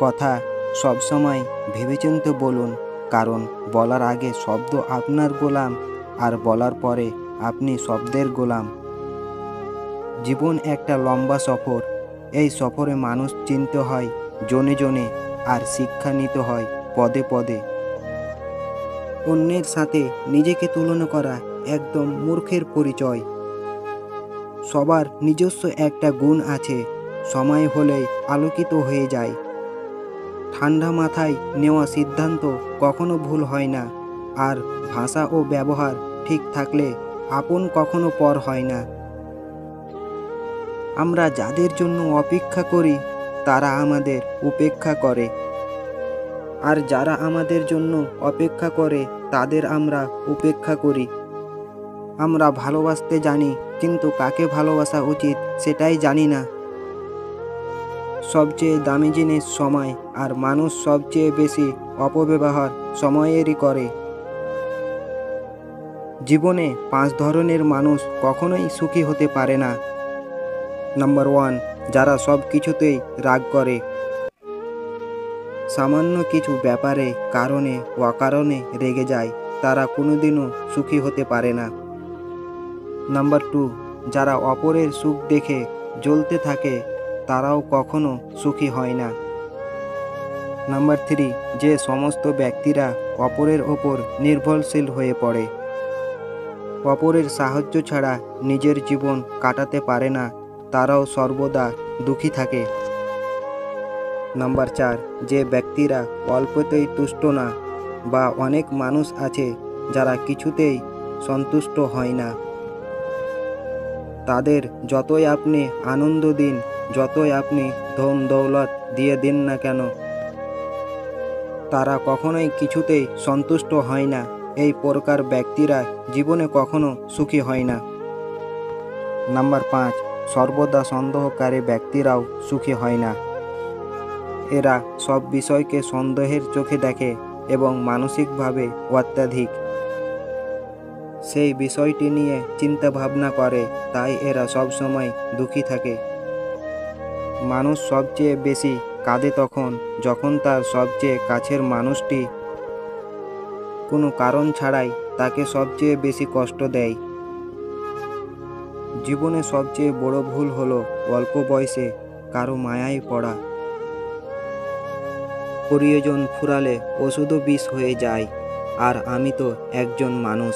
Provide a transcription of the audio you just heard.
কথা সবসময় ভেবেচিন্তে বলুন, কারণ বলার আগে শব্দ আপনার গোলাম, আর বলার পরে আপনি শব্দের গোলাম। জীবন একটা লম্বা সফর। এই সফরে মানুষ চিনতে হয় জনে জনে, আর শিক্ষা নিতে হয় পদে পদে। অন্যের সাথে নিজেকে তুলনা করা একদম মূর্খের পরিচয়। সবার নিজস্ব একটা গুণ আছে, সময় হলেই আলোকিত হয়ে যায়। ঠান্ডা মাথায় নেওয়া সিদ্ধান্ত কখনো ভুল হয় না, আর ভাষা ও ব্যবহার ঠিক থাকলে আপন কখনো পর হয় না। আমরা যাদের জন্য অপেক্ষা করি তারা আমাদের উপেক্ষা করে, আর যারা আমাদের জন্য অপেক্ষা করে তাদের আমরা উপেক্ষা করি। আমরা ভালোবাসতে জানি, কিন্তু কাকে ভালোবাসা উচিত সেটাই জানি না। সবচেয়ে দামি জিনিস সময়, আর মানুষ সবচেয়ে বেশি অপব্যবহার সময়েরই করে। জীবনে 5 ধরনের মানুষ কখনোই সুখী হতে পারে না। নাম্বার 1, যারা সব কিছুতেই রাগ করে। সামান্য কিছু ব্যাপারে কারণে অকারণে রেগে যায়, তারা কোনোদিনও সুখী হতে পারে না। নাম্বার 2, যারা অপরের সুখ দেখে জ্বলতে থাকে, তারাও কখনো সুখী হয় না। নাম্বার 3, যে সমস্ত ব্যক্তিরা অপরের ওপর নির্ভরশীল হয়ে পড়ে, অপরের সাহায্য ছাড়া নিজের জীবন কাটাতে পারে না, তারাও সর্বদা দুঃখী থাকে। নাম্বার 4, যে ব্যক্তিরা অল্পতেই তুষ্ট না, বা অনেক মানুষ আছে যারা কিছুতেই সন্তুষ্ট হয় না। তাদের যতই আপনি আনন্দ দিন, যতই আপনি ধন দৌলত দিয়ে দিন না কেন, তারা কখনোই কিছুতেই সন্তুষ্ট হয় না। এই প্রকার ব্যক্তিরা জীবনে কখনো সুখী হয় না। নাম্বার 5, সর্বদা সন্দেহকারী ব্যক্তিরাও সুখী হয় না। এরা সব বিষয়কে সন্দেহের চোখে দেখে এবং মানসিকভাবে অত্যাধিক সেই বিষয়টি নিয়ে চিন্তা ভাবনা করে, তাই এরা সবসময় দুঃখী থাকে। মানুষ সবচেয়ে বেশি কাঁদে তখন যখন তার সবচেয়ে কাছের মানুষটি কোনো কারণ ছাড়াই তাকে সবচেয়ে বেশি কষ্ট দেয়। জীবনে সবচেয়ে বড় ভুল হলো অল্প বয়সে কারো মায়ায় পড়া। প্রয়োজন ফুরালে ওষুধও বিষ হয়ে যায়, আর আমি তো একজন মানুষ।